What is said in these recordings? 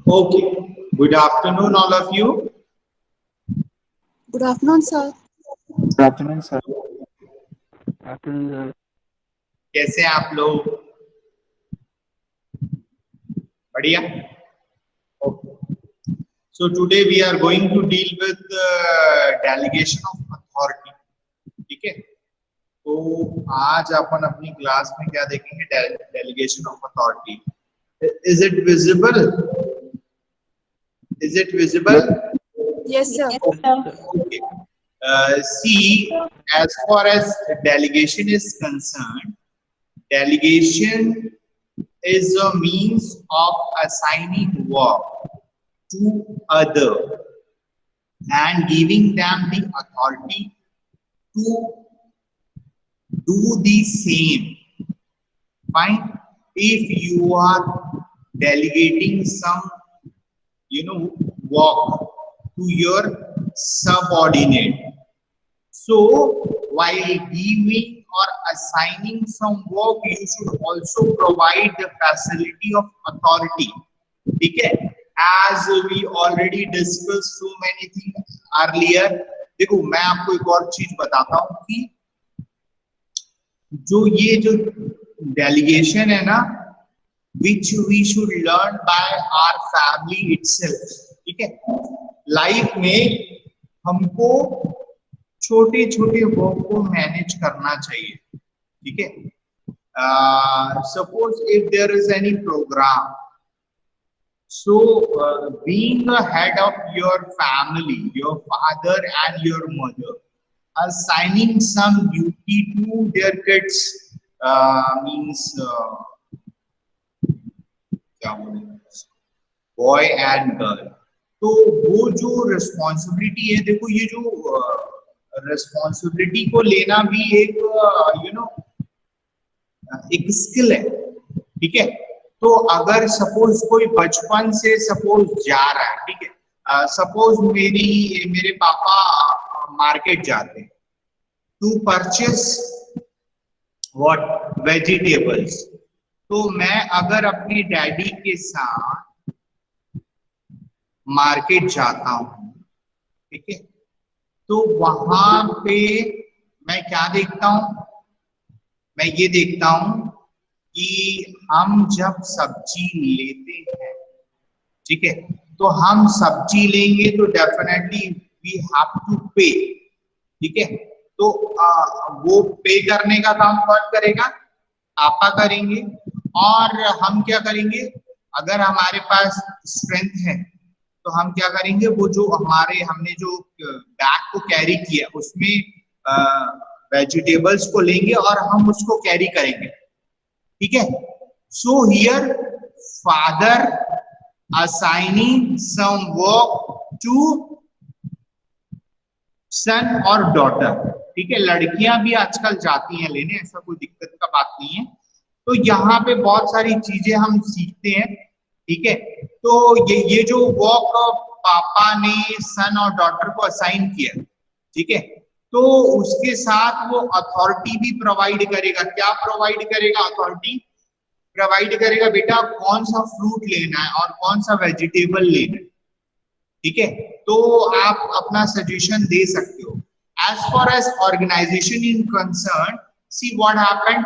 Okay. Good afternoon, all of you. Good afternoon, sir. Good afternoon, sir. Afternoon, sir. कैसे हैं आप लोग? बढ़िया. Okay. So today we are going to deal with delegation of authority. ठीक है? तो आज अपन अपनी क्लास में क्या देखेंगे? Delegation of authority. Is it visible? Is it visible? Yes, sir. Okay. See, as far as delegation is concerned, delegation is a means of assigning work to other and giving them the authority to do the same. Fine. If you are delegating some, work to your subordinate, so while giving or assigning some work, you should also provide the facility of authority. Okay? As we already discussed so many things earlier. देखो मैं आपको एक और चीज बताता हूँ कि जो delegation है ना, which we should learn by our family itself. ठीक है? लाइफ में हमको छोटे छोटे वर्क को मैनेज करना चाहिए. ठीक है? Suppose if there is any program, so being a head of your family, your father and your mother, assigning some duty to their kids, means boy and girl. तो वो जो रिस्पॉन्सिबिलिटी है, देखो ये जो रिस्पॉन्सिबिलिटी को लेना भी एक एक स्किल है. ठीक है? तो अगर सपोज कोई बचपन से सपोज जा रहा है, ठीक है, सपोज मेरे पापा मार्केट जाते हैं टू परचेस व्हाट वेजिटेबल्स, तो मैं अगर अपनी डैडी के साथ मार्केट जाता हूँ, ठीक है, तो वहां पे मैं क्या देखता हूँ? मैं ये देखता हूँ कि हम जब सब्जी लेते हैं, ठीक है, तो हम सब्जी लेंगे तो डेफिनेटली वी हैव टू पे. ठीक है? तो वो पे करने का काम कौन करेगा? पापा करेंगे. और हम क्या करेंगे? अगर हमारे पास स्ट्रेंथ है तो हम क्या करेंगे? वो जो हमने जो बैग को कैरी किया उसमें वेजिटेबल्स को लेंगे और हम उसको कैरी करेंगे. ठीक है? So here father assigning some work to सन और डॉटर. ठीक है? लड़कियां भी आजकल जाती हैं लेने, ऐसा कोई दिक्कत का बात नहीं है. तो यहाँ पे बहुत सारी चीजें हम सीखते हैं. ठीक है? तो ये जो वर्क पापा ने सन और डॉटर को असाइन किया, ठीक है, तो उसके साथ वो अथॉरिटी भी प्रोवाइड करेगा. क्या प्रोवाइड करेगा? अथॉरिटी प्रोवाइड करेगा. बेटा कौन सा फ्रूट लेना है और कौन सा वेजिटेबल लेना है. ठीक है? तो आप अपना सजेशन दे सकते हो. As far as organisation in concern, see what happened.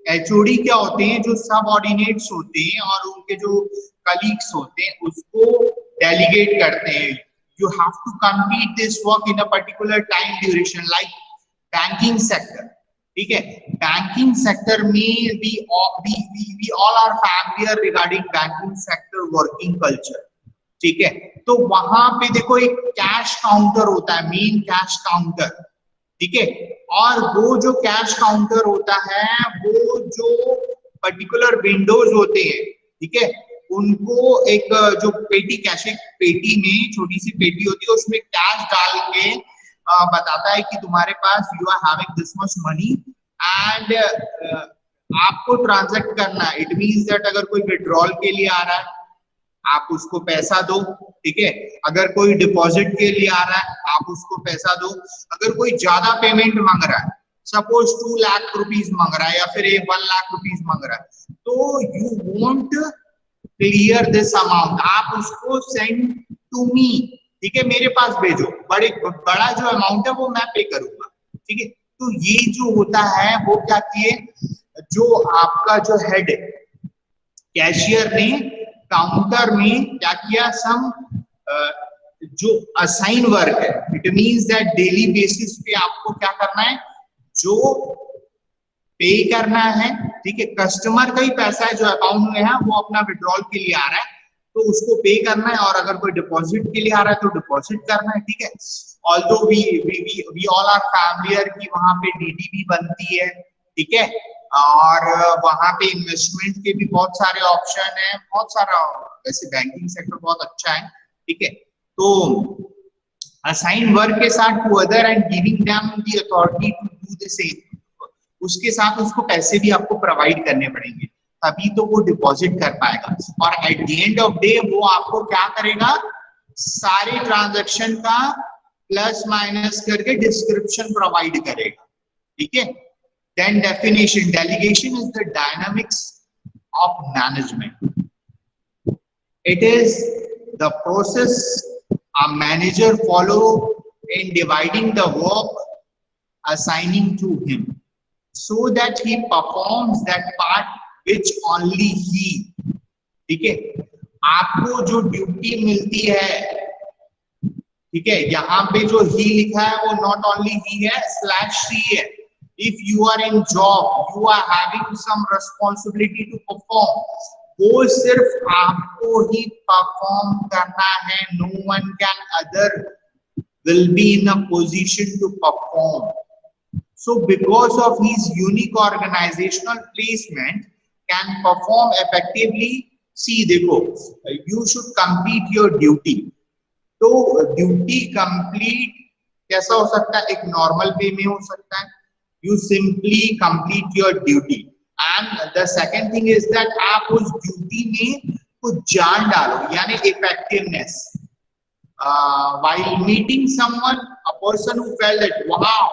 HOD क्या होते हैं? जो सबऑर्डिनेट्स होते हैं और उनके जो कलीग्स होते हैं उसको डेलीगेट करते हैं. You have to complete this work in a particular time duration. Like banking sector. ठीक है? बैंकिंग सेक्टर में we all are familiar regarding banking sector working culture. ठीक है? तो वहां पे देखो एक कैश काउंटर होता है, मेन कैश काउंटर. ठीक है? और वो जो कैश काउंटर होता है, वो जो पर्टिकुलर विंडोज होते हैं, ठीक है, उनको एक जो पेटी, कैश एक पेटी में छोटी सी पेटी होती है, उसमें कैश डाल के बताता है कि तुम्हारे पास you are having this much money and आपको ट्रांजैक्ट करना है. इट मींस दैट अगर कोई विड्रॉल के लिए आ रहा है आप उसको पैसा दो. ठीक है? अगर कोई डिपॉजिट के लिए आ रहा है आप उसको पैसा दो. अगर कोई ज्यादा पेमेंट मांग रहा है, सपोज 2 लाख रुपीज मांग रहा है या फिर 1 लाख रुपीज मांग रहा है, तो you want clear this amount, आप उसको सेंड टू मी, ठीक है, मेरे पास भेजो, बड़ा जो अमाउंट है वो मैं पे करूंगा, ठीक है। तो ये जो होता है वो क्या किए, जो आपका जो हेड है कैशियर ने काउंटर में क्या किया, सम जो असाइन वर्क है, it means that daily basis पे आपको क्या करना है, जो पे करना है, ठीक है, कस्टमर का ही पैसा है जो अकाउंट में है, वो अपना विड्रॉल के लिए आ रहा है तो उसको पे करना है, और अगर कोई डिपॉजिट के लिए आ रहा है तो डिपॉजिट करना है, ठीक है। Although we all are familiar कि वहां पे डीडी भी बनती है, ठीक है, और वहां पे इन्वेस्टमेंट के भी बहुत सारे ऑप्शन है, बहुत सारा, वैसे बैंकिंग सेक्टर बहुत अच्छा है, ठीक है। तो असाइन वर्क के साथ to other and giving them the authority to do the same, उसके साथ उसको पैसे भी आपको प्रोवाइड करने पड़ेंगे, तभी तो वो डिपॉजिट कर पाएगा, और at the end of day वो आपको क्या करेगा, सारे ट्रांजैक्शन का प्लस माइनस करके डिस्क्रिप्शन प्रोवाइड करेगा, ठीक है। Then definition, delegation is the dynamics of management, it is the process a manager follow in dividing the work assigning to him so that he performs that part which only he, ठीक है, आपको जो duty मिलती है, ठीक है, यहाँ पे जो ही लिखा है वो नॉट ओनली ही है, स्लैश सी है। If you are in job, you are having some responsibility to perform, वो सिर्फ आपको ही परफॉर्म करना है, no one can other will be in a position to perform. So because of his unique organizational placement can perform effectively, see देखो, you should complete your duty, तो duty complete कैसा हो सकता है, एक नॉर्मल वे में हो सकता है, you simply complete your duty, and the second thing is that आप उस ड्यूटी में कुछ जान डालो, यानी effectiveness, while meeting someone, a person who felt that wow,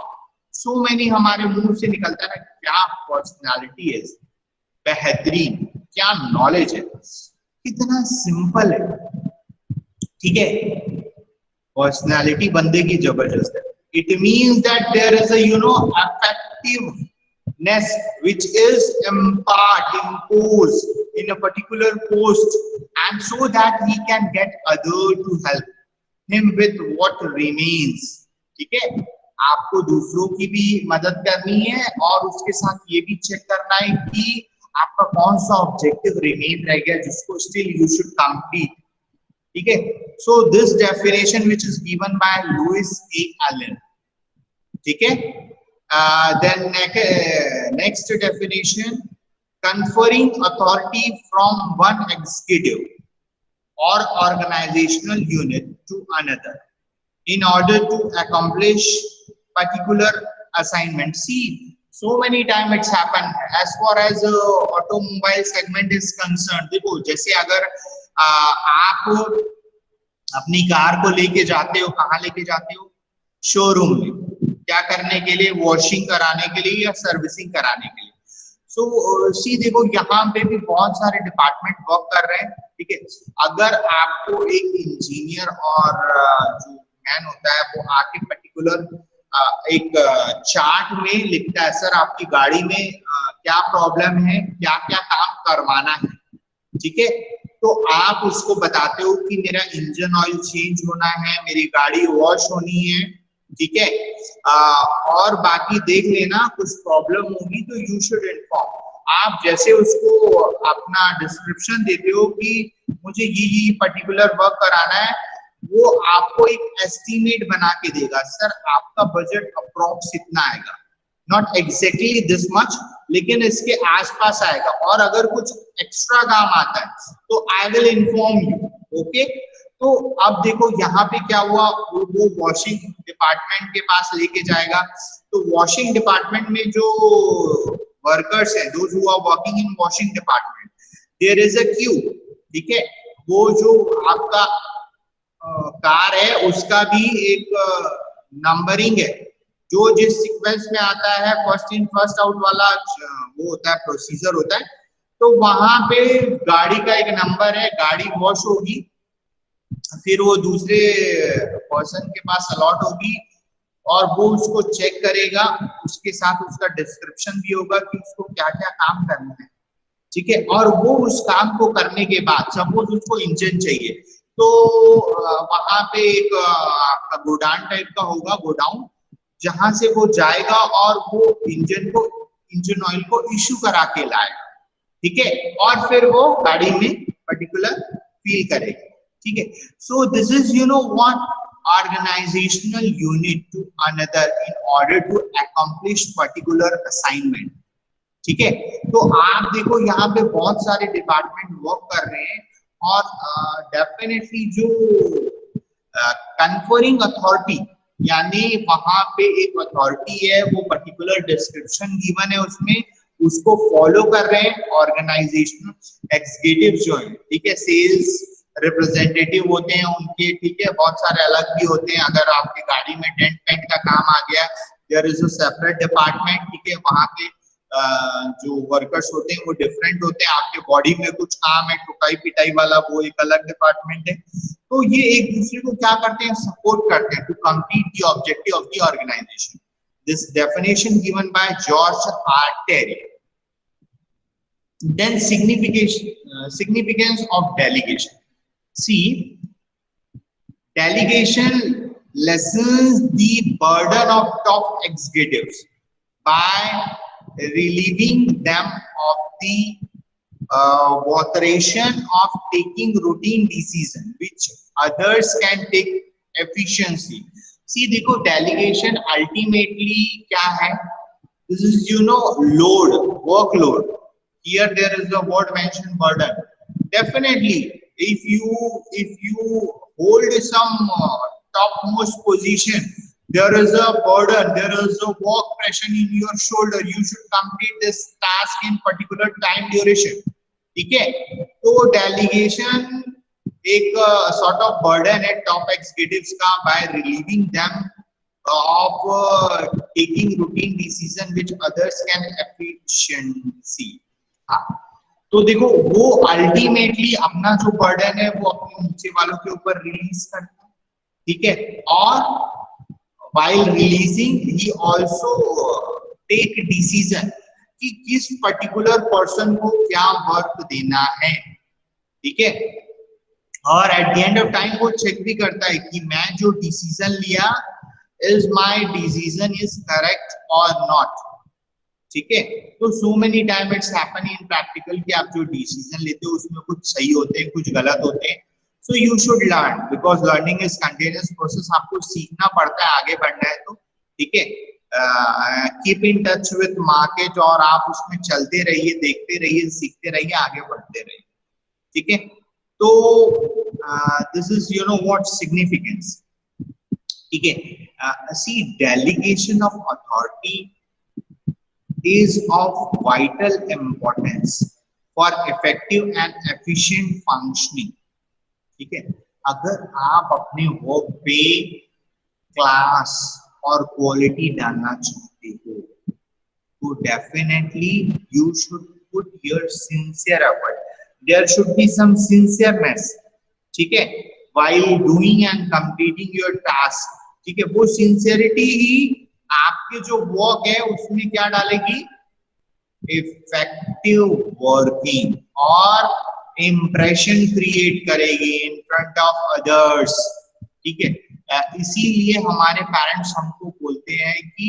so many, हमारे मुंह से निकलता है क्या पर्सनालिटी है, बेहतरीन, क्या नॉलेज है, कितना सिंपल है, ठीक है, पर्सनालिटी बंदे की जबरदस्त है। It means that there is a effectiveness which is imposed in a particular post, and so that he can get other to help him with what remains, ठीक है। आपको दूसरों की भी मदद करनी है और उसके साथ ये भी चेक करना है कि आपका कौन सा ऑब्जेक्टिव रिमेन रह गया जिसको स्टिल यू शुड कंप्लीट, ठीक है। So this definition which is given by Louis A Allen, ठीक है। Then next definition, conferring authority from one executive or organizational unit to another in order to accomplish particular assignment. See, so many times it's happened as far as automobile segment is concerned. देखो, जैसे अगर आप अपनी car को लेके जाते हो, कहाँ लेके जाते हो, शोरूम में, क्या करने के लिए, वॉशिंग कराने के लिए या सर्विसिंग कराने के लिए। सो सी देखो, यहाँ पे भी बहुत सारे डिपार्टमेंट वर्क कर रहे हैं, ठीक है। अगर आपको एक इंजीनियर और जो मैन होता है वो आके पर्टिकुलर एक चार्ट में लिखता है, सर आपकी गाड़ी में क्या प्रॉब्लम है, क्या क्या काम करवाना है, ठीक है, तो आप उसको बताते हो कि मेरा इंजन ऑयल चेंज होना है, मेरी गाड़ी वॉश होनी है, ठीक है, और बाकी देख लेना, कुछ प्रॉब्लम होगी तो यू शुड इन्फॉर्म। आप जैसे उसको अपना डिस्क्रिप्शन देते हो कि मुझे ये पर्टिकुलर वर्क कराना है, वो आपको एक एस्टिमेट बना के देगा, सर आपका बजट अप्रॉक्स इतना आएगा, नॉट एग्जैक्टली दिस मच, लेकिन इसके आसपास आएगा, और अगर कुछ एक्स्ट्रा काम आता है तो I will inform you, okay. तो अब देखो यहाँ पे क्या हुआ, वो वॉशिंग डिपार्टमेंट के पास लेके जाएगा, तो वॉशिंग डिपार्टमेंट में जो वर्कर्स हैं, those who are working in washing department, there is a queue, ठीक है, वो जो आपका कार है उसका भी एक नंबरिंग है, जो जिस सीक्वेंस में आता है, फर्स्ट इन फर्स्ट आउट वाला वो होता है, प्रोसीजर होता है, तो वहां पे गाड़ी का एक नंबर है, गाड़ी वॉश होगी, फिर वो दूसरे पर्सन के पास अलॉट होगी और वो उसको चेक करेगा, उसके साथ उसका डिस्क्रिप्शन भी होगा कि उसको क्या क्या काम करना है, ठीक है। और वो उस काम को करने के बाद सपोज उसको इंजन चाहिए, तो वहां पे एक आपका गोडाउन टाइप का होगा, गोडाउन, जहां से वो जाएगा और वो इंजन ऑयल को इश्यू करा के लाएगा, ठीक है, और फिर वो गाड़ी में पर्टिकुलर फील करेगा, ठीक है। So this is what organizational unit to another in order to accomplish particular assignment, ठीक है। तो आप देखो यहाँ पे बहुत सारे डिपार्टमेंट वर्क कर रहे हैं और डेफिनेटली जो कन्फरिंग अथॉरिटी, यानी वहां पे एक अथॉरिटी है, वो पर्टिकुलर डिस्क्रिप्शन गिवन है उसमें, उसको फॉलो कर रहे हैं ऑर्गेनाइजेशनल एग्जीक्यूटिव जो है, ठीक है, सेल्स रिप्रेजेंटेटिव होते हैं उनके, ठीक है, बहुत सारे अलग भी होते हैं। अगर आपकी गाड़ी में डेंट पेंट का काम आ गया, there is a separate department, ठीक है, वहां के जो वर्कर्स होते हैं वो डिफरेंट होते हैं। आपके बॉडी में कुछ काम है ठुकाई पिटाई वाला, वो एक अलग डिपार्टमेंट है। तो ये एक दूसरे को क्या करते हैं, सपोर्ट करते हैं to complete the objective of the organisation. This definition given by George R Terry. Then significance of delegation. See, delegation lessens the burden of top executives by relieving them of the authorization of taking routine decision which others can take efficiently. See, देखो delegation ultimately क्या है? This is load, workload. Here there is a word mentioned, burden. Definitely, if you hold some topmost position, there is a burden, there is a work pressure in your shoulder. You should complete this task in particular time duration. ठीक है, तो delegation एक sort of burden है top executives का by relieving them of taking routine decision which others can efficiency. तो देखो वो ultimately अपना जो बर्डन है वो अपने नीचे वालों के ऊपर रिलीज करता है, ठीक है, और while releasing he also take decision कि किस पर्टिकुलर पर्सन को क्या वर्क देना है, ठीक है, और at the end of time वो चेक भी करता है कि मैं जो डिसीजन लिया is my decision is correct और नॉट, ठीक है। तो सो many time it's happen in practical कि आप जो डिसीजन लेते हो उसमें कुछ सही होते हैं, कुछ गलत होते हैं। सो you should learn because learning is continuous process. आपको सीखना पड़ता है, आगे बढ़ना है तो, ठीक है। Keep in touch with market और आप उसमें चलते रहिए, देखते रहिए, सीखते रहिए, आगे बढ़ते रहिए, ठीक है। तो दिस इज व्हाट सिग्निफिकेंस, ठीक है। See, delegation of authority is of vital importance for effective and efficient functioning, ठीक है। अगर आप अपने वर्क पे क्लास और क्वालिटी डालना चाहते हो तो definitely you should put your sincere effort, there should be some sincereness, ठीक है, while doing and completing your task, ठीक है। वो सिंसियरिटी ही आपके जो वर्क है उसमें क्या डालेगी, इफेक्टिव वर्किंग और इम्प्रेशन क्रिएट करेगी इन फ्रंट ऑफ अदर्स, ठीक है। इसीलिए हमारे पेरेंट्स हमको बोलते हैं कि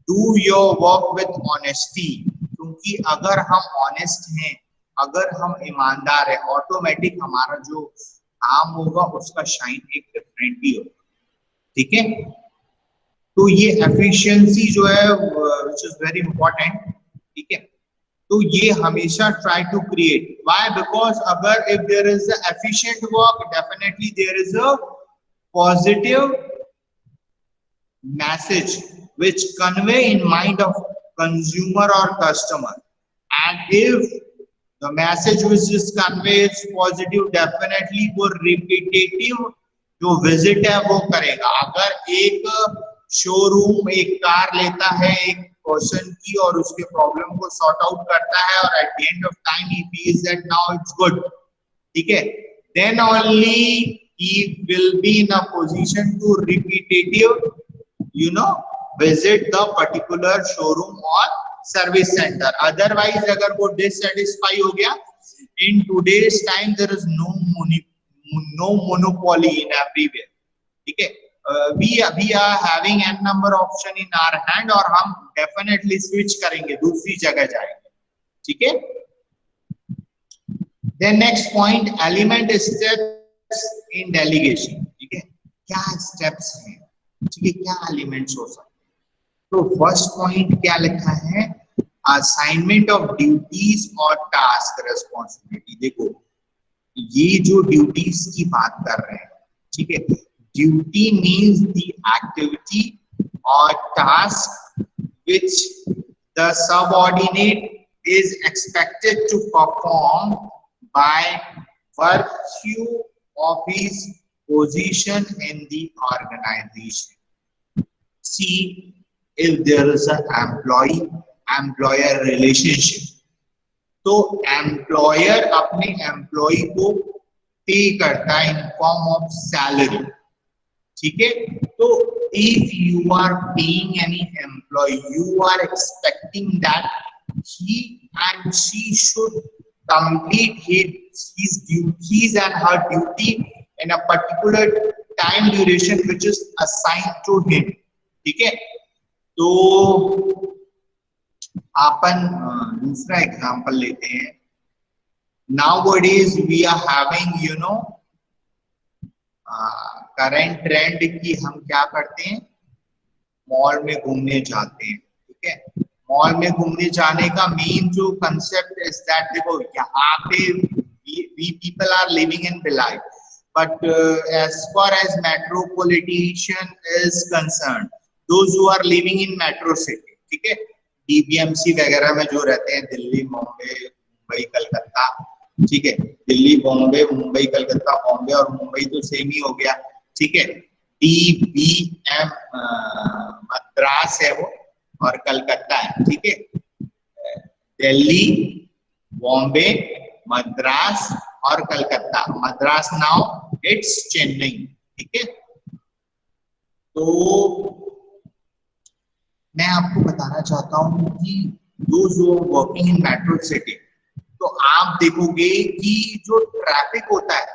do your work with honesty, क्योंकि अगर हम ऑनेस्ट हैं, अगर हम ईमानदार है, ऑटोमेटिक हमारा जो काम होगा उसका शाइन एक डिफरेंटली होगा, ठीक है। तो ये एफिशिएंसी जो है व्हिच इज वेरी इंपॉर्टेंट, ठीक है। तो ये हमेशा try to create, why, because अगर if there is a efficient work definitely there is a positive message which convey in mind of consumer और customer, and if the message which is conveys positive, definitely वो repetitive जो visit है वो करेगा। अगर एक showroom एक car लेता है, एक पर्सन की और उसके प्रॉब्लम को सॉर्ट आउट करता है और at the end of time he feels that now it's good, ठीक है, then only he will be in a position to repetitive, you know, visit the particular showroom or service center. Otherwise अगर वो dissatisfy हो गया, in today's time there is no monopoly in everywhere, ठीक है, we are having n number option in our hand और हम definitely switch करेंगे, दूसरी जगह जाएंगे, ठीक है. Then next point, element steps in delegation, ठीक है, क्या steps हैं, ठीक है, क्या elements हो सकते हैं. तो फर्स्ट पॉइंट क्या लिखा है, असाइनमेंट ऑफ ड्यूटीज और टास्क रेस्पॉन्सिबिलिटी. देखो ये जो ड्यूटीज की बात कर रहे हैं, ठीक है, ड्यूटी मीन्स द एक्टिविटी और task which the subordinate is expected to perform by virtue of his position in the organization. See, if there is an employer relationship, तो employer अपने employee को पे करता है in form of salary, ठीक है. तो if you are paying any employee, you are expecting that he and she should complete his duties and her duty in a particular time duration which is assigned to him, ठीक है. तो अपन दूसरा example लेते हैं. Nowadays we are having, you know, current trend की हम क्या करते हैं, मॉल में घूमने जाते हैं, ठीक है. मॉल में घूमने जाने का मेन जो कंसेप्ट इज दैट, देखो यहाँ पे we people are living in Bhilai, but as far as metropolitan is concerned, those who are living in metro city, ठीक है, DBMC वगैरह में जो रहते हैं, दिल्ली, बॉम्बे, मुंबई, कलकत्ता, ठीक है, दिल्ली, बॉम्बे, मुंबई, कलकत्ता, बॉम्बे और मुंबई तो सेम ही हो गया, ठीक है. DBM मद्रास है वो और कलकत्ता है, ठीक है. दिल्ली, बॉम्बे, मद्रास और कलकत्ता. मद्रास नाउ इट्स चेन्नई, ठीक है. तो मैं आपको बताना चाहता हूं कि जो वर्किंग इन मेट्रो सिटी, तो आप देखोगे कि जो ट्रैफिक होता है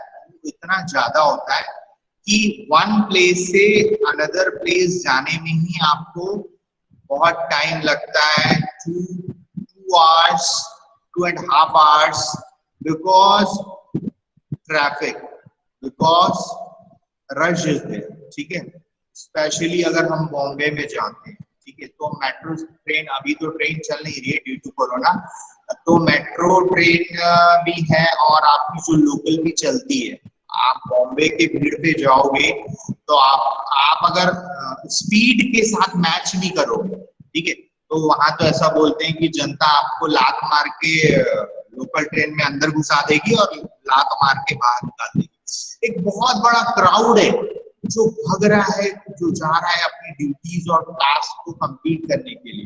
इतना ज्यादा होता है कि वन प्लेस से अनदर प्लेस जाने में ही आपको बहुत टाइम लगता है, 2 hours, 2.5 hours, because traffic, because rush is there, ठीक है. स्पेशली अगर हम बॉम्बे में जाते हैं, ठीक है, तो मेट्रो ट्रेन, अभी तो ट्रेन चल नहीं रही है ड्यू टू कोरोना, तो मेट्रो ट्रेन भी है और आपकी जो लोकल भी चलती है. आप बॉम्बे के भीड़ पे जाओगे तो आप अगर स्पीड के साथ मैच नहीं करोगे, ठीक है, तो वहां तो ऐसा बोलते हैं कि जनता आपको लात मार के लोकल ट्रेन में अंदर घुसा देगी और लात मार के बाहर निकाल देगी. एक बहुत बड़ा क्राउड है जो भाग रहा है, जो जा रहा है अपनी ड्यूटीज और टास्क को कंप्लीट करने के लिए.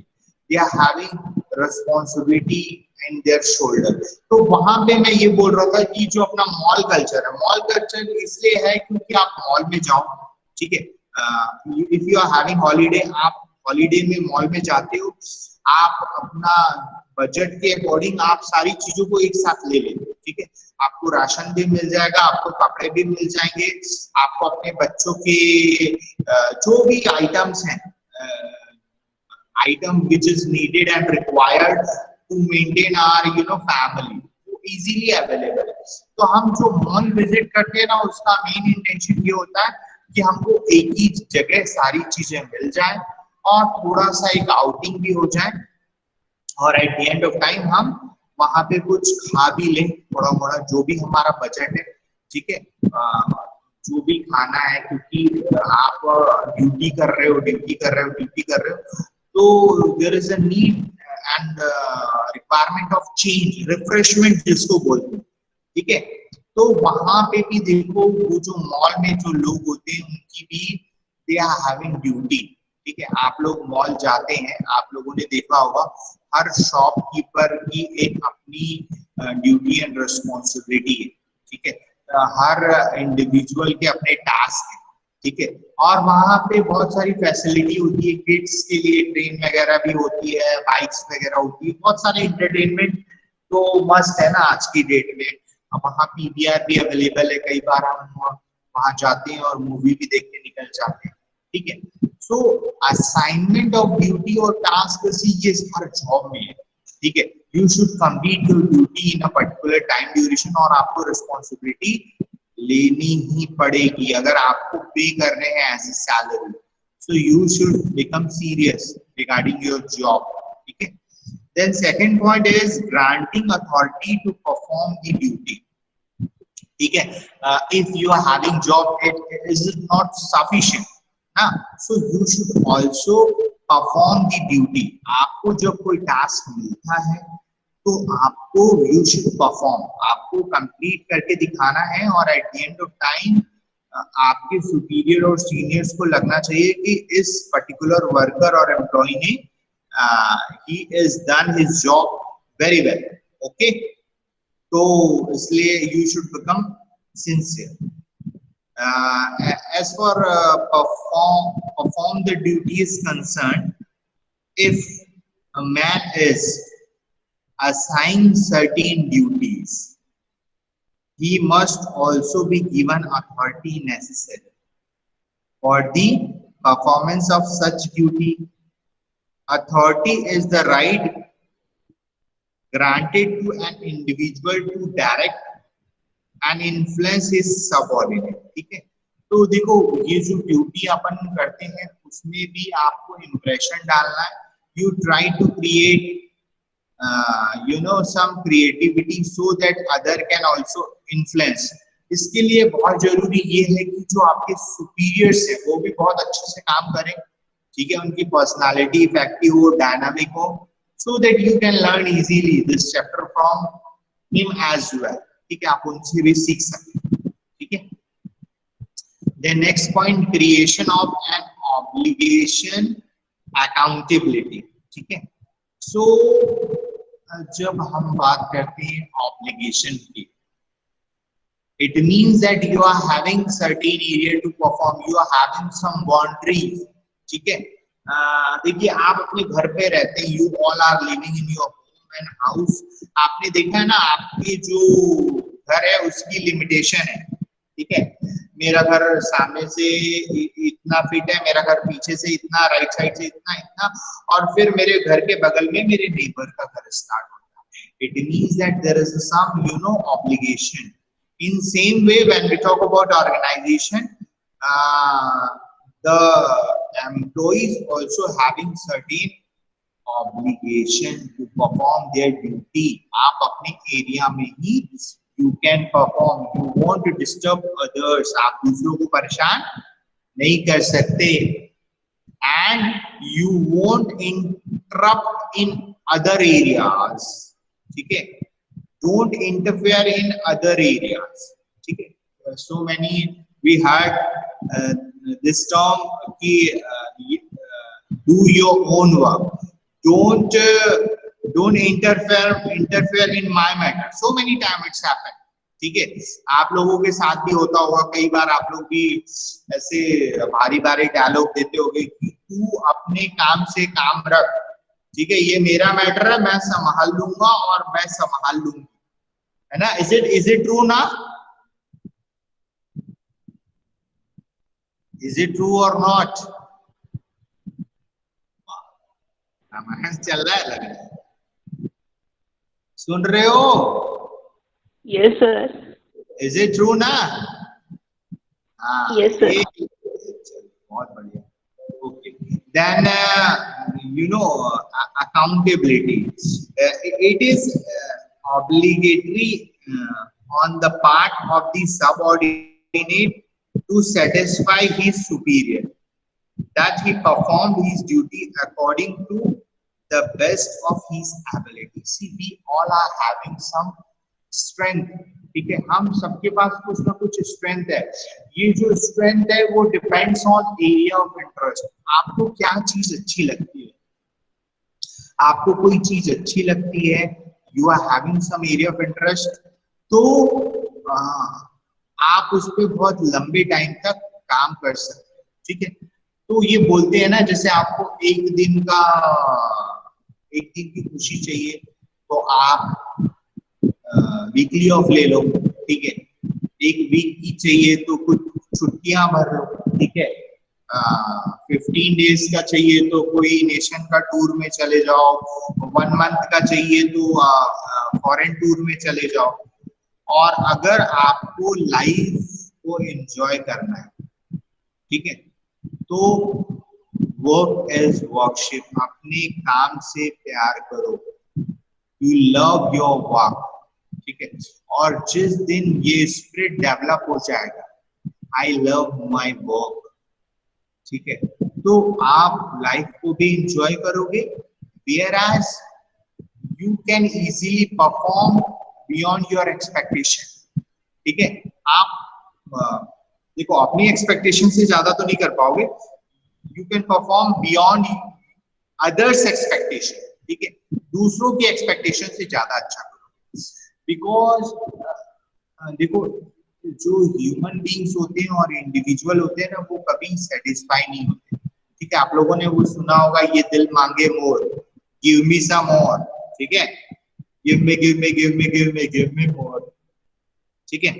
They are having responsibility in their shoulder. तो वहां पे मैं ये बोल रहा था कि जो अपना मॉल कल्चर है, मॉल कल्चर इसलिए है क्योंकि आप मॉल में जाओ, ठीक है, if you are having holiday, आप हॉलीडे में मॉल में जाते हो, आप अपना बजट के अकॉर्डिंग आप सारी चीजों को एक साथ ले लेते हो, ठीक है. आपको राशन भी मिल जाएगा, आपको कपड़े भी मिल जाएंगे, आपको अपने बच्चों के जो भी आइटम्स हैं, item which is needed and required to maintain our family, वो इजीली अवेलेबल है. तो हम जो मॉल विजिट करते हैं ना, उसका मेन इंटेंशन ये होता है कि हमको एक ही जगह सारी चीजें मिल जाए और थोड़ा सा एक आउटिंग भी हो जाए और at the end of time हम वहां पे कुछ खा भी लें, थोड़ा मोड़ा जो भी हमारा बजट है, ठीक है, जो भी खाना है, क्योंकि आप ड्यूटी कर रहे हो, तो there is a need and requirement of change, refreshment जिसको बोलते हैं, ठीक है. तो वहां पे भी देखो, वो जो मॉल में जो लोग होते हैं उनकी भी दे आर हैविंग ड्यूटी, ठीक है, आप लोग मॉल जाते हैं, आप लोगों ने देखा होगा हर शॉपकीपर की एक अपनी ड्यूटी एंड रिस्पॉन्सिबिलिटी है, ठीक है, हर इंडिविजुअल के अपने टास्क है, ठीक है, और वहां पे बहुत सारी फैसिलिटी होती है, किड्स के लिए ट्रेन वगैरह भी होती है, बाइक्स वगैरह होती है, बहुत सारे इंटरटेनमेंट तो मस्त है ना आज की डेट में। अब वहाँ पीवीआर भी अवेलेबल है, कई बार हम वहां जाते हैं और मूवी भी देख के निकल जाते हैं, ठीक है। सो असाइनमेंट ऑफ ड्यूटी और टास्क ये हर जॉब में है, ठीक है, you should complete your duty in a particular time duration, और आपको रिस्पॉन्सिबिलिटी लेनी ही पड़ेगी अगर आपको पे कर रहे हैं as a salary, so you should become serious regarding your job, ठीक है। Then second point is granting authority to perform the duty. ठीक है, if you are having job, it is not sufficient, हाँ, so you should also perform the duty. आपको जब कोई task मिलता है तो आपको you should perform, आपको कंप्लीट करके दिखाना है, और at the end of time आपके सुपीरियर और सीनियर्स को लगना चाहिए कि इस पर्टिकुलर वर्कर और एम्प्लॉय ने he is done his job very well, okay, तो इसलिए you should become sincere. As for perform the duty is concerned, if a man is assigned certain duties, he must also be given authority necessary for the performance of such duty. Authority is the right granted to an individual to direct and influence his subordinate, ठीक है। तो देखो ये जो duty अपन करते हैं उसमें भी आपको इम्प्रेशन डालना है, you try to create some creativity so that other can also influence. इसके लिए बहुत जरूरी ये है कि जो आपके सुपीरियर्स है वो भी बहुत अच्छे से काम करें, ठीक है, उनकी पर्सनालिटी इफेक्टिव हो, डायनामिक हो, so that you can learn easily this chapter from him as well, ठीक है, आप उनसे भी सीख सकते, ठीक है। The next point, creation of an obligation accountability, ठीक है। So जब हम बात करते हैं ऑब्लिगेशन की, it means that you are having certain area to perform, you are having some boundaries, ठीक है। देखिए आप अपने घर पे रहते हैं, you all are living in your home and house, आपने देखा है ना आपके जो घर है उसकी लिमिटेशन है, ठीक है, मेरा घर सामने से इतना फीट है, मेरा घर पीछे से इतना, राइट साइड से इतना इतना, और फिर मेरे घर के बगल में मेरे नेबर का घर स्टार्ट होता है। It means that there is some obligation. In same way, when we talk about organization, the employees also having certain obligation to perform their duty. आप अपने एरिया में ही you can perform, you won't disturb others, आप दूसरों को परेशान नहीं कर सकते, and you won't interrupt in other areas, ठीक है, don't interfere in other areas, ठीक है। So many we had this term कि do your own work, don't interfere in my matter, so many times it's happened, ठीक है। आप लोगों के साथ भी होता होगा, कई बार आप लोग भी ऐसे भारी भारी डायलॉग देते होगे कि तू अपने काम से काम रख, ठीक है, ये मेरा मैटर है, मैं संभाल लूंगा और मैं संभाल लूंगी, है ना। इज इट ट्रू ना, इज इट ट्रू और नॉट, चल रहा है लग रहा है, सुन रहे हो, Yes, sir. Is it true ना, हाँ, Yes, sir. बहुत बढ़िया, okay. Then accountability, it is obligatory on the part of the subordinate to satisfy his superior that he performed his duty according to the best of his ability. See, we all are having some strength ठीक है, हम सबके पास कुछ ना कुछ strength है। ये जो स्ट्रेंथ है वो depends on area of interest. आपको क्या चीज अच्छी लगती है, आपको कोई चीज अच्छी लगती है, you are having some area of interest, तो आप उस पर बहुत लंबे टाइम तक काम कर सकते हैं। ठीक है, तो ये बोलते हैं ना, जैसे आपको एक दिन की खुशी चाहिए तो आप वीकली ऑफ ले लो। ठीक है, एक वीक की चाहिए तो कुछ छुट्टियां भर लो। ठीक है, 15 डेज का चाहिए तो कोई नेशन का टूर में चले जाओ, 1 मंथ का चाहिए तो फॉरेन टूर में चले जाओ। और अगर आपको लाइफ को एंजॉय करना है, ठीक है, तो वर्क एज वर्कशिप, अपने काम से प्यार करो, यू लव योर वर्क। ठीक है, और जिस दिन ये स्पिरिट डेवलप हो जाएगा, आई लव माई वर्क, ठीक है, तो आप लाइफ को भी एंजॉय करोगे, whereas you can easily perform beyond your expectation। ठीक है, आप देखो अपनी एक्सपेक्टेशन से ज्यादा तो नहीं कर पाओगे, you can perform beyond others expectation. ठीक है, दूसरों की एक्सपेक्टेशन से ज्यादा अच्छा करोगे, बिकॉज देखो जो ह्यूमन बीइंग्स होते हैं और इंडिविजुअल होते हैं ना, वो कभी सेटिस्फाई नहीं होते। ठीक है, आप लोगों ने वो सुना होगा, ये दिल मांगे मोर, गिव मी सम मोर। ठीक है, give me give me give me give me give me more. ठीक है,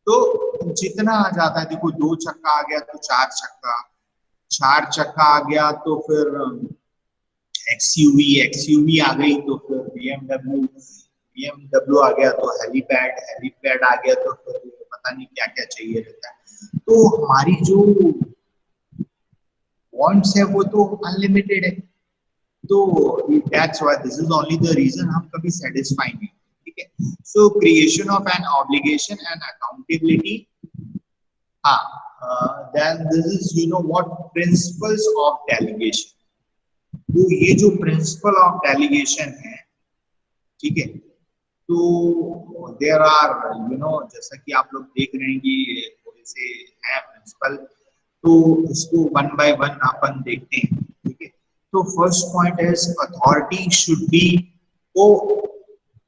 तो जितना आ जाता है, देखो 2 चक्का आ गया तो 4 चक्का, 4 चक्का आ गया तो फिर एक्सयूवी आ गई तो फिर बीएमडब्ल्यू आ गया तो हेलीपैड आ गया तो फिर पता नहीं क्या क्या चाहिए रहता है। तो हमारी जो वांट्स है वो तो अनलिमिटेड है, तो that's why this is only the reason हम कभी सेटिस्फाई नहीं। ठीक है, so creation of an obligation and accountability. हाँ, then this is you know what principles of delegation. तो ये जो प्रिंसिपल ऑफ डेलीगेशन है, ठीक है, तो देयर आर यू नो, जैसा कि आप लोग देख रहे हैं कि थोड़े से है प्रिंसिपल, तो इसको 1 बाय 1 अपन देखते हैं। ठीक है, तो first point is authority should be को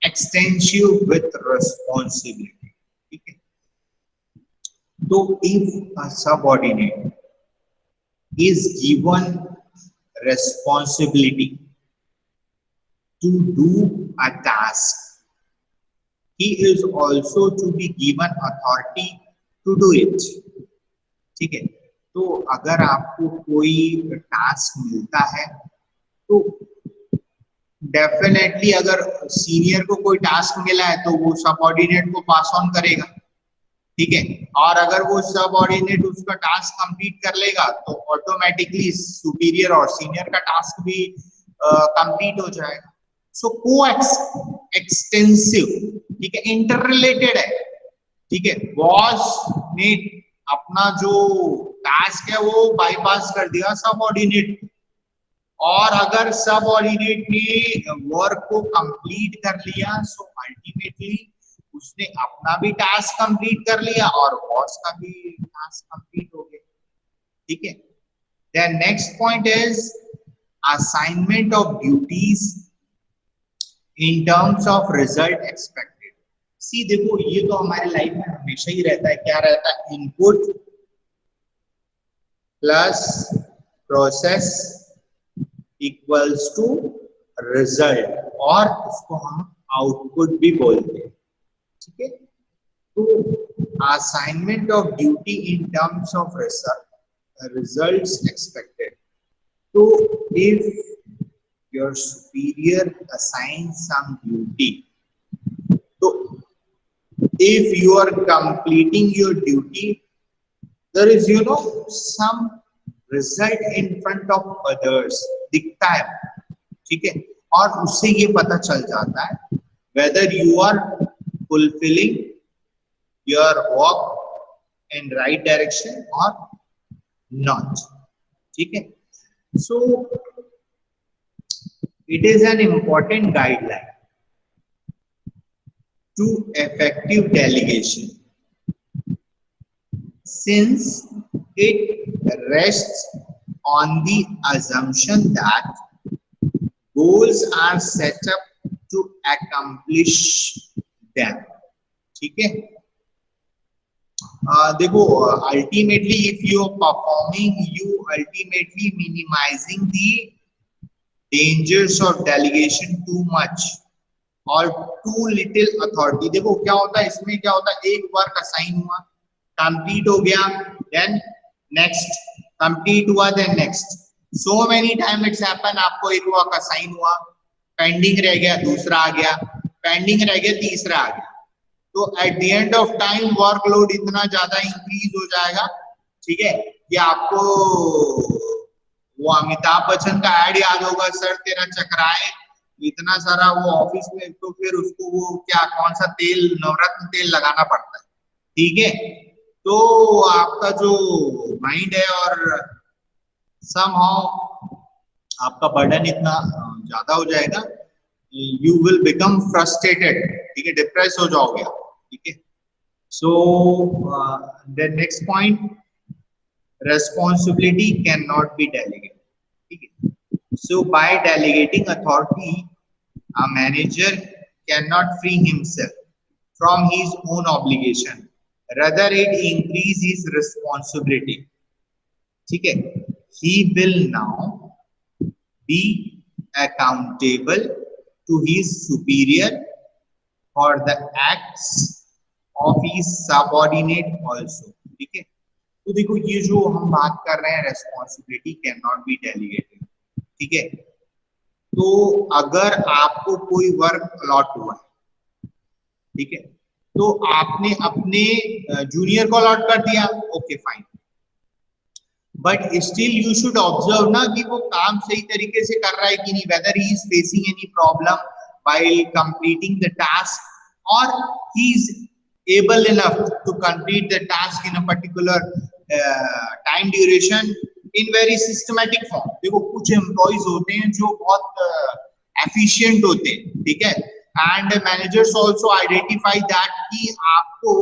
एक्सटेंसिव विथ रिस्पॉन्सिबिलिटी। ठीक है, तो if a subordinate is given responsibility to do a task, he is also to be given authority to do it। ठीक है, तो अगर आपको कोई टास्क मिलता है तो डेफिनेटली अगर सीनियर को कोई टास्क मिला है तो वो सबऑर्डिनेट को पास ऑन करेगा। ठीक है, और अगर वो सबऑर्डिनेट उसका टास्क कंप्लीट कर लेगा तो ऑटोमेटिकली सुपीरियर और सीनियर का टास्क भी कंप्लीट हो जाएगा। सो को एक्सटेंसिव, ठीक है, इंटर रिलेटेड है। ठीक है, बॉस ने अपना जो टास्क है वो बाईपास कर दिया सबऑर्डिनेट, और अगर सबऑर्डिनेट ने वर्क को कंप्लीट कर लिया, सो अल्टीमेटली उसने अपना भी टास्क कंप्लीट कर लिया और बॉस का भी टास्क कंप्लीट हो गया। ठीक है, then next point is assignment of duties in terms of result expected. See देखो, ये तो हमारे लाइफ में हमेशा ही रहता है, क्या रहता है, input plus process equals to result, और इसको हम आउटपुट भी बोलते हैं। ठीक है, तो assignment of duty in terms of results expected. तो if your superior assign some duty, तो if you are completing your duty, there is you know some result in front of others, दिखता है। ठीक है, और उससे ये पता चल जाता है whether you are fulfilling your work in right direction or not। ठीक है, so it is an important guideline to effective delegation since it rests on the assumption that goals are set up to accomplish them. ठीक है, देखो ultimately if you are performing, you ultimately minimizing the dangers of delegation too much और too little authority. देखो क्या होता है इसमें, क्या होता है, एक वर्क असाइन हुआ, कंप्लीट हो गया, देन नेक्स्ट, कंप्लीट हुआ, then next, so many time it's happen, आपको एक वर्क असाइन हुआ, पेंडिंग रह गया, दूसरा आ गया, पेंडिंग रह गया, तीसरा आ गया, तो eight the end of time workload इतना ज्यादा इंक्रीज हो जाएगा, ठीक है, कि आपको वो अमिताभ बच्चन का ऐड याद होगा, सर तेरा चक्राए इतना सारा वो ऑफिस में, तो फिर उसको वो क्या कौन सा तेल, नवरत्न तेल लगाना पड़ता है, ठीक है, तो आपका जो माइंड है और समहाउ आपका बर्डन इतना ज्यादा हो जाएगा, यू विल बिकम फ्रस्ट्रेटेड, ठीक है, डिप्रेस हो जाओगे आप, ठीक है. So the next point, responsibility cannot be delegated, ठीक है. So by delegating authority, a manager cannot free himself from his own obligation, rather it increase his responsibility, ठीक है. He will now be accountable to his superior for the acts of his subordinate also, ठीक है. तो देखो ये जो हम बात कर रहे हैं, responsibility can not be delegated, ठीक है. तो अगर आपको कोई वर्क अलॉट हुआ है, ठीक है, तो आपने अपने जूनियर को अलॉट कर दिया, okay fine, but still you should observe ना कि वो काम सही तरीके से कर रहा है कि नहीं, whether he is facing any problem while completing the task और he is able enough to complete the task in a particular time duration in very systematic form. देखो कुछ एम्प्लॉइज होते हैं जो बहुत efficient होते हैं, ठीक है, and managers also identify that कि आपको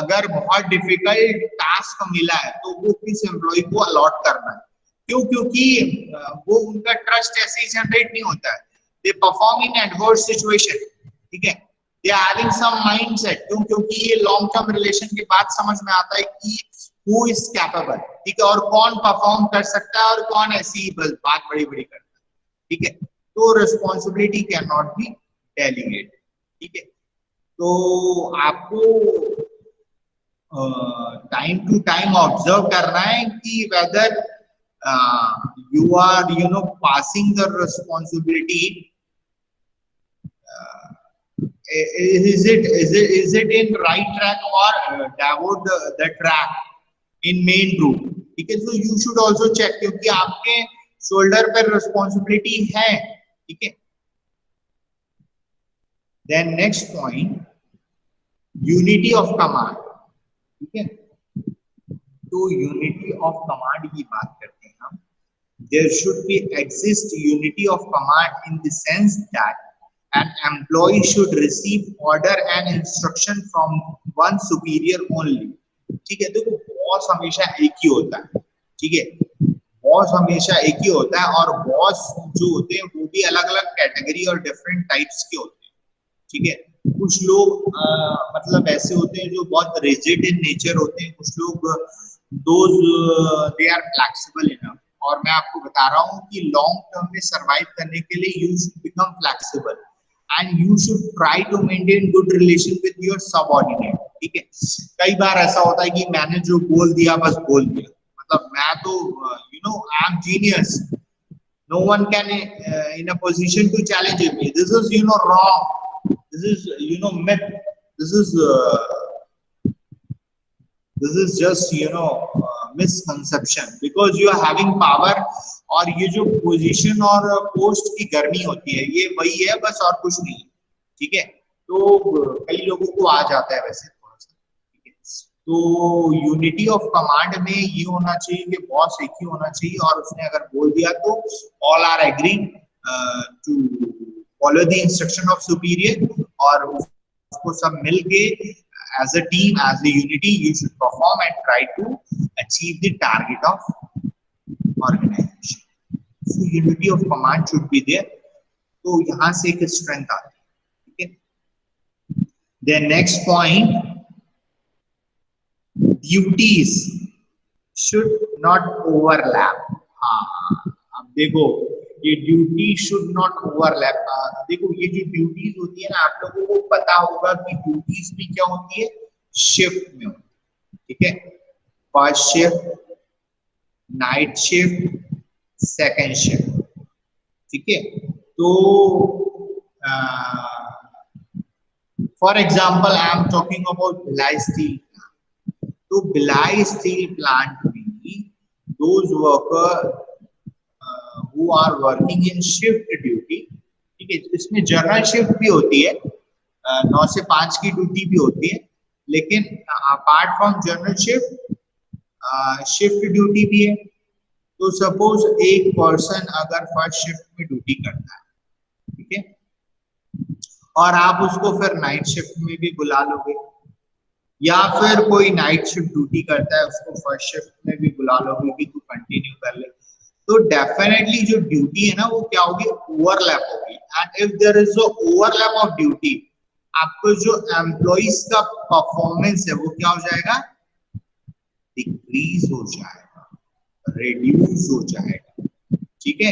अगर बहुत difficult task मिला है तो वो किस एम्प्लॉय को अलॉट करना है, क्यों, क्योंकि वो उनका ट्रस्ट ऐसे ही जनरेट नहीं होता है, they perform in adverse situation, ठीक है, they are having some mindset, क्योंकि ये लॉन्ग टर्म रिलेशन के बाद समझ में आता है कि who is capable, ठीक है, और कौन परफॉर्म कर सकता है और कौन ऐसी बात बड़ी बड़ी करता है, ठीक है. तो responsibility can not be delegate, ठीक है. तो आपको टाइम टू टाइम ऑब्जर्व करना है कि whether you are passing the responsibility, is it in right track or divert the track in main route, ठीक है. so you should also check क्योंकि आपके शोल्डर पर रिस्पॉन्सिबिलिटी है, ठीक है. then next point, unity of command, ठीक है. तो unity of command की बात करते हैं हम. there should be exist unity of command in the sense that an employee should receive order and instruction from one superior only, ठीक है. देखो बॉस हमेशा एक ही होता है, ठीक है, बॉस हमेशा एक ही होता है और बॉस जो होते हैं वो भी अलग अलग कैटेगरी और डिफरेंट टाइप्स के होते हैं, ठीक है. कुछ लोग मतलब ऐसे होते हैं जो बहुत रिजिड इन नेचर होते हैं, कुछ लोग those they are flexible enough, और मैं आपको बता रहा हूँ कि लॉन्ग टर्म में सरवाइव करने के लिए you should become flexible and you should try to maintain good relation with your subordinate, ठीक है. कई बार ऐसा होता है कि मैंने जो बोल दिया बस बोल दिया, मतलब मैं तो I am genius, no one can in a position to challenge me, this is wrong, this is myth, this is just misconception, because you are having power, और ये जो पोजीशन और पोस्ट की गर्मी होती है ये वही है बस, और कुछ नहीं, ठीक है. तो कई लोगों को आ जाता है वैसे थोड़ा सा, ठीक है. तो यूनिटी ऑफ कमांड में ये होना चाहिए कि बॉस एक ही होना चाहिए, और उसने अगर बोल दिया तो all are agree to follow the instruction of superior, और उसको सब मिलके as a team, as a unity, you should perform and try to achieve the target of organization. So unity of command should be there. तो यहाँ से एक strength आती है, ठीक है. Then next point, duties should not overlap. हाँ, अब देखो ये ड्यूटी शुड नॉट ओवरलैप. देखो ये जो ड्यूटीज होती है ना, आप लोगों को पता होगा कि ड्यूटीज भी क्या होती है, शिफ्ट में होती है, ठीक है. First shift, night shift, second shift, ठीक है. तो for example I am talking about Bhilai steel. तो भिलाई स्टील प्लांट में those worker who are working in shift duty, ठीक है. इसमें जनरल शिफ्ट भी होती है, 9 से 5 की ड्यूटी भी होती है, लेकिन apart from general shift duty भी है. तो सपोज एक पर्सन अगर फर्स्ट शिफ्ट में ड्यूटी करता है, ठीक है, और आप उसको फिर नाइट शिफ्ट में भी बुला लोगे, या फिर कोई नाइट शिफ्ट ड्यूटी करता है उसको फर्स्ट शिफ्ट में भी बुला लोगे कि तू कंटिन्यू कर ले, तो डेफिनेटली जो ड्यूटी है ना वो क्या होगी, ओवरलैप होगी. And if there is a overlap of duty, आपको जो एम्प्लॉइज का परफॉर्मेंस है वो क्या हो जाएगा, डिक्रीज हो जाएगा, रिड्यूस हो जाएगा, ठीक है.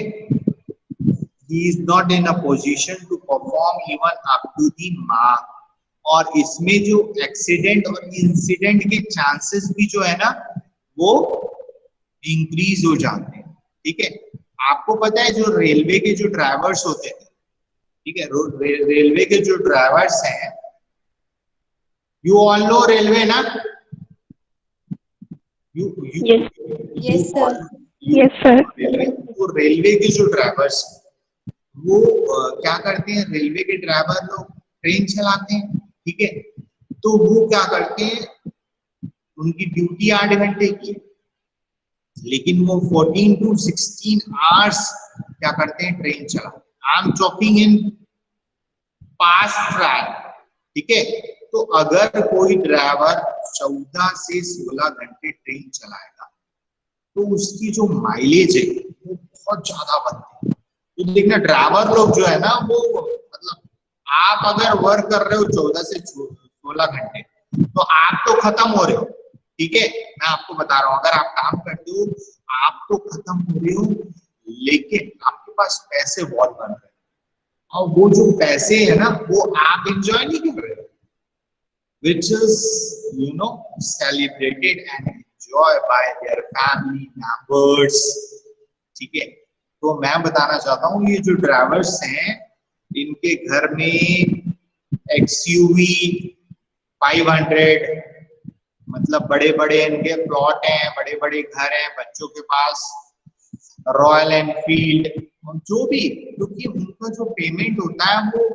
He is not in a position to perform even up to the mark. और इसमें जो एक्सीडेंट और इंसिडेंट के चांसेस भी जो है ना वो इंक्रीज हो जाते हैं, ठीक है. आपको पता है जो रेलवे के जो ड्राइवर्स होते हैं, ठीक है, रेलवे के जो ड्राइवर्स हैं, यू ऑल नो रेलवे ना, Yes, sir. Yes, sir. तो रेलवे के जो ड्राइवर्स वो क्या करते हैं, रेलवे के ड्राइवर लोग ट्रेन चलाते हैं, ठीक है. तो वो क्या करते हैं, उनकी ड्यूटी 8 घंटे की, लेकिन वो 14 to 16 आवर्स क्या करते हैं, ट्रेन चलाते. I am talking in past track, ठीक है. तो अगर कोई ड्राइवर 14 से 16 घंटे ट्रेन चलाएगा तो उसकी जो माइलेज है वो बहुत ज्यादा बनती है. तो देखना ड्राइवर लोग जो है ना वो मतलब आप अगर वर्क कर रहे हो 14 से 16 घंटे तो आप तो खत्म हो रहे हो, ठीक है. मैं आपको बता रहा हूँ, अगर आप काम करते हो आप तो खत्म हो रहे हो, लेकिन आपके पास पैसे बहुत बन रहे हैं, और वो जो पैसे है ना वो आप एंजॉय नहीं कर रहे हो, which is celebrated and enjoyed by their family members, ठीक है. तो मैं बताना चाहता हूँ ये जो ड्राइवर्स हैं इनके घर में XUV 500 मतलब बड़े बड़े इनके प्लॉट हैं, बड़े बड़े घर हैं, बच्चों के पास रॉयल एनफील्ड, जो भी, क्योंकि उनका जो पेमेंट होता है वो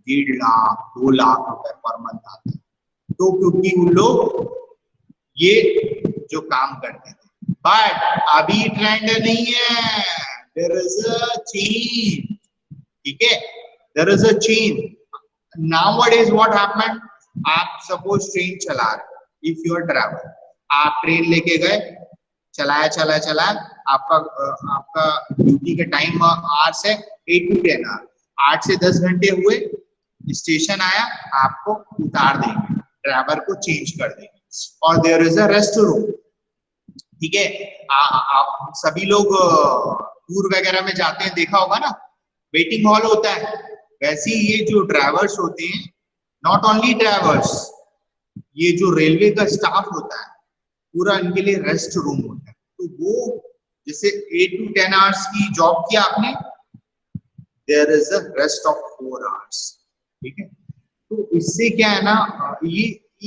1.5 लाख 2 लाख रुपए पर मंथ आता है. तो क्योंकि उन लोग ये जो काम करते थे, बट अभी ट्रेंड नहीं है, देयर इज अ चेंज, ठीक है. There is a change nowadays. What happened, आप सपोज ट्रेन चला रहे, इफ यू आर ड्राइवर, आप ट्रेन लेके गए, चलाया, आपका ड्यूटी का टाइम आवर्स है 8 to 10 आवर, 8 से 10 घंटे हुए, स्टेशन आया, आपको उतार देंगे, ड्राइवर को चेंज कर देंगे, और there is a rest room, ठीक है. आप सभी लोग टूर वगैरह में जाते हैं, देखा होगा ना, वेटिंग हॉल होता है. वैसे ही ये जो ड्राइवर्स होते हैं, नॉट ओनली ड्राइवर्स, ये जो रेलवे का स्टाफ होता है पूरा इनके लिए रेस्ट रूम होता है. तो वो जैसे 8 to 10 आवर्स की जॉब किया आपने, there is a rest of 4 hours, ठीक है. तो इससे क्या है ना, ये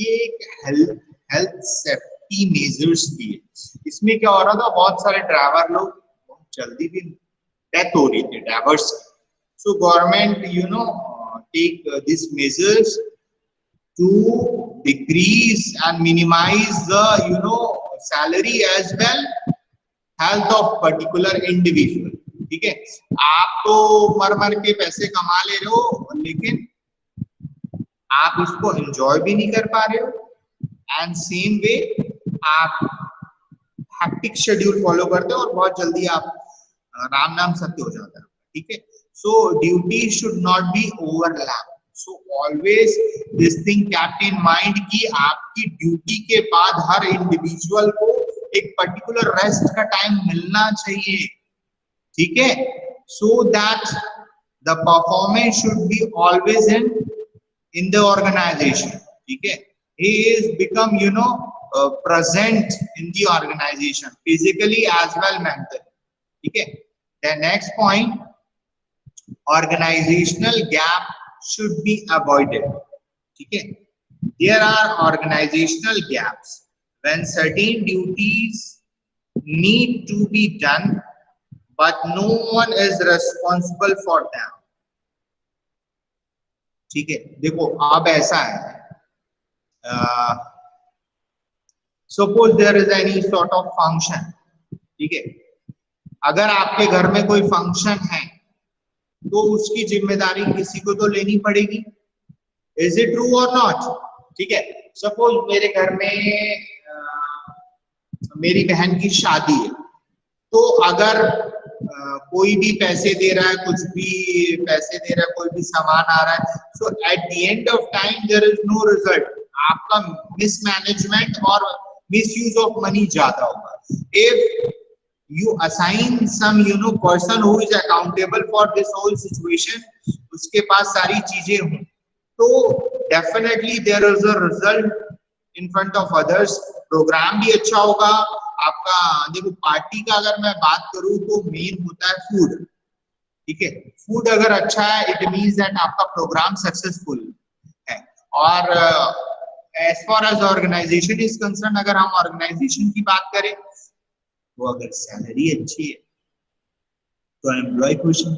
एक हेल्थ सेफ्टी मेजर्स भी है. इसमें क्या हो रहा था, बहुत सारे ड्राइवर लोग बहुत जल्दी भी डेथ हो रही थी drivers. So government take this measures to decrease and minimize the salary as well health of particular individual, ठीक है. आप तो मर के पैसे कमा ले रहे हो, लेकिन आप इसको एंजॉय भी नहीं कर पा रहे हो, एंड सेम वे आप हैप्टिक शेड्यूल फॉलो करते हो और बहुत जल्दी आप राम नाम सत्य हो जाता है, ठीक है। सो duty should not be overlap, so always this thing keep in mind कि आपकी ड्यूटी के बाद हर इंडिविजुअल को एक पर्टिकुलर रेस्ट का टाइम मिलना चाहिए, ठीक है, so that the performance should be always in the organisation, ठीक है। he is become present in the organization physically as well mentally, ठीक है। the next point, organizational gap should be avoided, ठीक है। there are organizational gaps when certain duties need to be done but no one is responsible for them, ठीक है। देखो अब ऐसा है, suppose there is any sort of function, ठीक है। अगर आपके घर में कोई फंक्शन है तो उसकी जिम्मेदारी किसी को तो लेनी पड़ेगी, इज इट ट्रू और नॉट, ठीक है। सपोज मेरे घर में मेरी बहन की शादी है, तो अगर कोई भी पैसे दे रहा है, कुछ भी पैसे दे रहा है, कोई भी सामान आ रहा है, so at the end of time there is no result, आपका मिसमैनेजमेंट और मिसयूज ऑफ मनी ज्यादा होगा। If you assign some person who is accountable for this whole situation, उसके पास सारी चीजें हों, तो definitely there is a result in front of others, programme भी अच्छा होगा आपका। देखो पार्टी का अगर मैं बात करूं तो मेन होता है फूड, ठीक है। फूड अगर अच्छा है इट मीन्स दैट आपका प्रोग्राम सक्सेसफुल है। और as far as organisation is concern, अगर हम ऑर्गेनाइजेशन की बात करें तो अगर सैलरी अच्छी है तो एम्प्लॉय खुश है,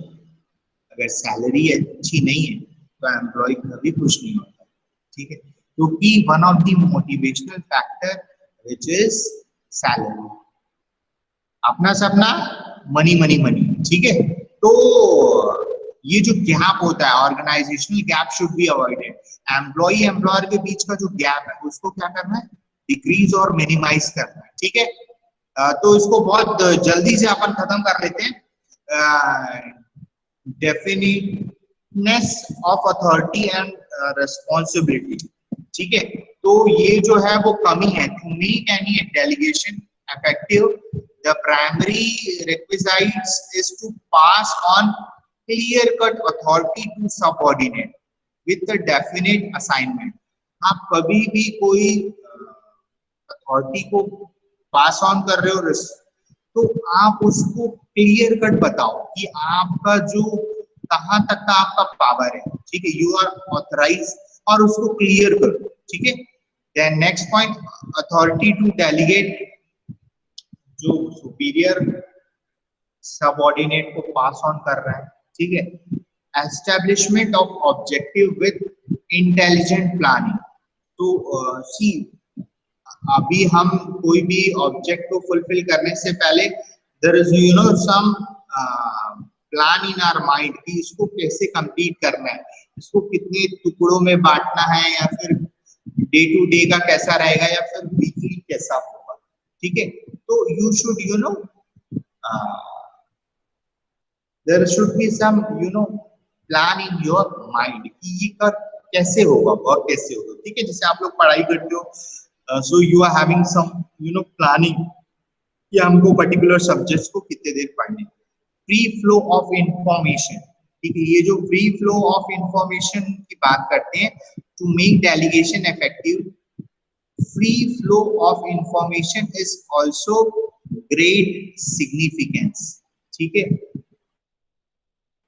अगर सैलरी अच्छी नहीं है तो एम्प्लॉय कभी खुश नहीं होता, ठीक है। क्योंकि one of the motivational factor which is salary, अपना सपना मनी मनी मनी, ठीक है। तो ये जो गैप होता है, organisational gap should be avoided. Employ employer के बीच का जो गैप है उसको क्या करना है, डिक्रीज और मिनिमाइज करना है, ठीक है। तो इसको बहुत जल्दी से अपन खत्म कर लेते हैं। Definiteness of authority and responsibility, ठीक है। तो ये जो है वो कमी है। To make any delegation effective, the primary requisites is to pass on clear cut authority to subordinate with a definite assignment। आप कभी भी कोई अथॉरिटी को पास ऑन कर रहे हो तो आप उसको क्लियर कट बताओ कि आपका जो कहां तक का आपका पावर है, ठीक है, यू आर ऑथराइज, और उसको क्लियर करो, ठीक है। Then next point, authority to delegate, जो सुपीरियर सबऑर्डिनेट को पास ऑन कर रहा है, ठीक है। Establishment of objective with intelligent planning, तो सी अभी हम कोई भी ऑब्जेक्ट को फुलफिल करने से पहले there is some plan in our mind कि इसको कैसे कंप्लीट करना है, इसको कितने टुकड़ों में बांटना है, या फिर डे टू डे का कैसा रहेगा, या फिर वीकली कैसा होगा, ठीक है। तो you should there should be some plan in your mind कि ये कर कैसे होगा और कैसे होगा, ठीक है। जैसे आप लोग पढ़ाई करते हो, so you are having some planning कि हमको पर्टिकुलर सब्जेक्ट्स को कितने देर पढ़ने। फ्री फ्लो ऑफ इंफॉर्मेशन, ठीक है। ये जो फ्री फ्लो ऑफ इंफॉर्मेशन की बात करते हैं, to make delegation effective, free flow of information is also great significance, ठीक है।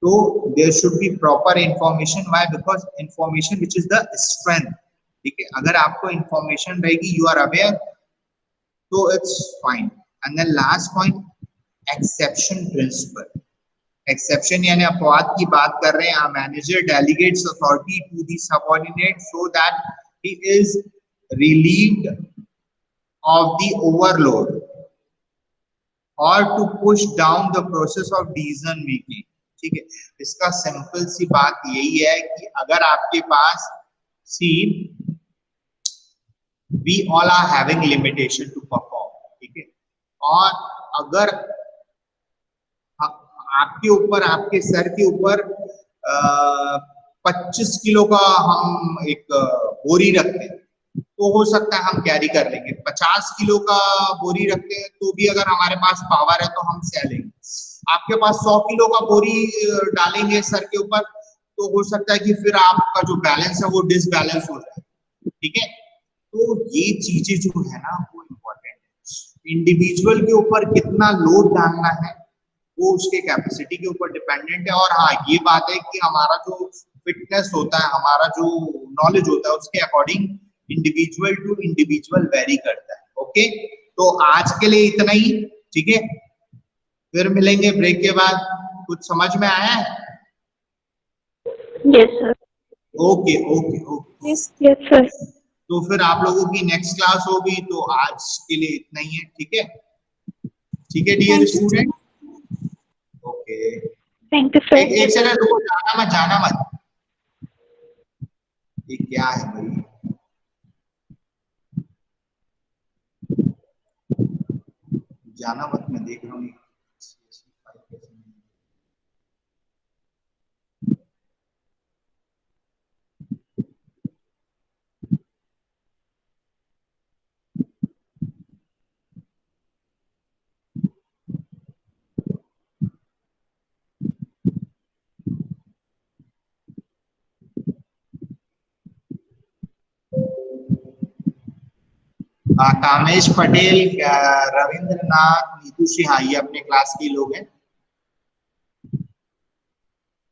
तो there should be proper information, why, because information which is the strength, ठीक है। अगर आपको information रहेगी, you are aware, तो it's fine। and then last point, exception principle, exception यानी अपवाद की बात कर रहे हैं। A manager delegates authority to the subordinate so that he is relieved of the overload or to push down the process of decision making, ठीक है। इसका सिंपल सी बात यही है कि अगर आपके पास See, we all are having limitation to perform, ठीक है। और अगर आपके ऊपर, आपके सर के ऊपर 25 किलो का हम एक बोरी रखते हैं तो हो सकता है हम कैरी कर लेंगे। 50 किलो का बोरी रखते हैं तो भी अगर हमारे पास पावर है तो हम सह लेंगे। आपके पास 100 किलो का बोरी डालेंगे सर के ऊपर तो हो सकता है कि फिर आपका जो बैलेंस है वो डिसबैलेंस हो जाए, ठीक है। तो ये चीजें जो है ना वो इम्पोर्टेंट है। इंडिविजुअल के ऊपर कितना लोड डालना है वो उसके कैपेसिटी के ऊपर डिपेंडेंट है। और हाँ, ये बात है कि हमारा जो फिटनेस होता है, हमारा जो नॉलेज होता है उसके according individual to individual vary करता है। ओके, तो आज के लिए इतना ही, ठीक है। फिर मिलेंगे ब्रेक के बाद। कुछ समझ में आया है? Yes, sir. Okay okay okay. Yes. Yes, sir. तो फिर आप लोगों की नेक्स्ट क्लास होगी, तो आज के लिए इतना ही है, ठीक है। ठीक है dear Thank you. Student. Okay, Thank you, sir. एक सेकंड रुको, जाना मत, जाना मत। ये क्या है भाई? जाना मत, मैं देख रहा हूँ। कामेश पटेल, रविंद्रनाथ, नीतू सिन्हा, ये अपने क्लास के लोग हैं।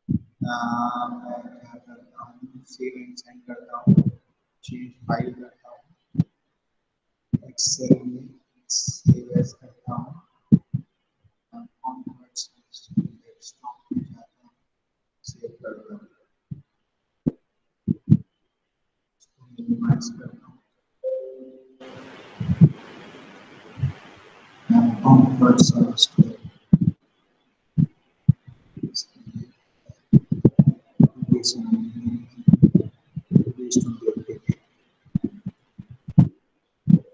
मैं क्या करता हूँ, सेव एंड सेंड करता हूँ, चेंज फाइल करता हूँ, एक्सेल में सेव एज करता हूँ, डेस्कटॉप में जाता हूँ, सेव करता हूँ, मिनिमाइज करता हूँ,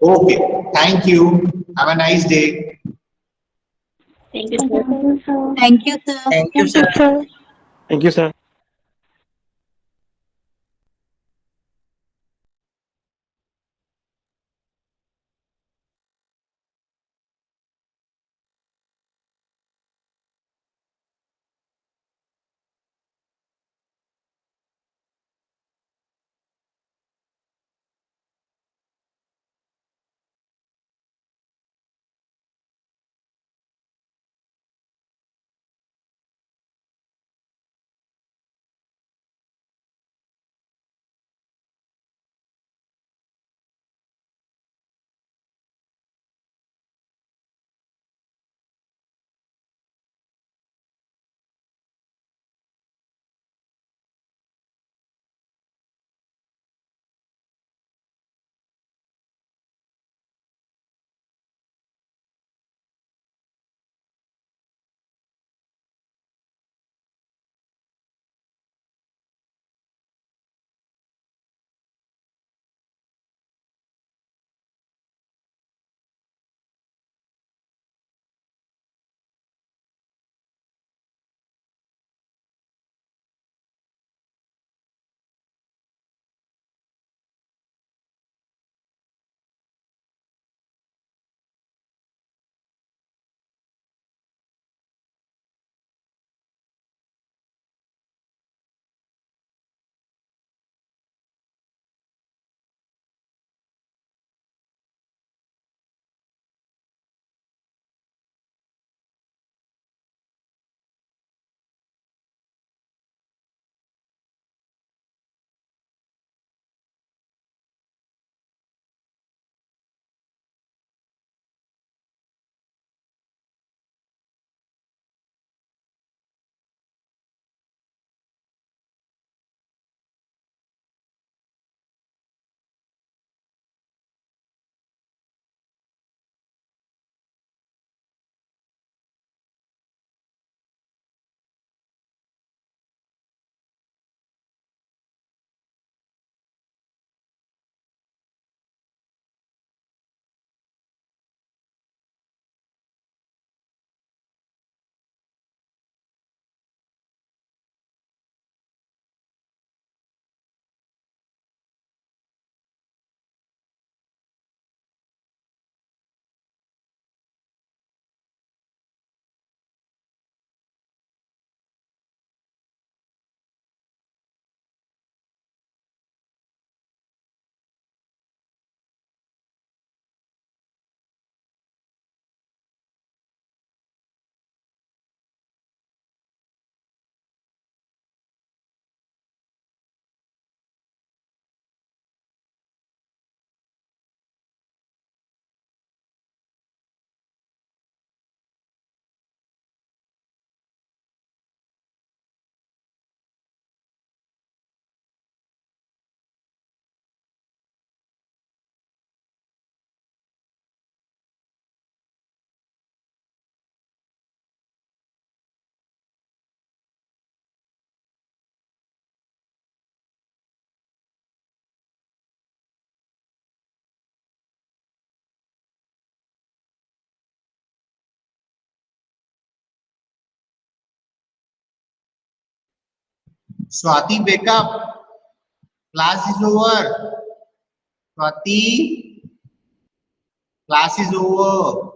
okay, thank you, have a nice day. Thank you, sir. Thank you, sir. Thank you, sir. Thank you, sir. Swati, wake up. Class is over. Swati, class is over.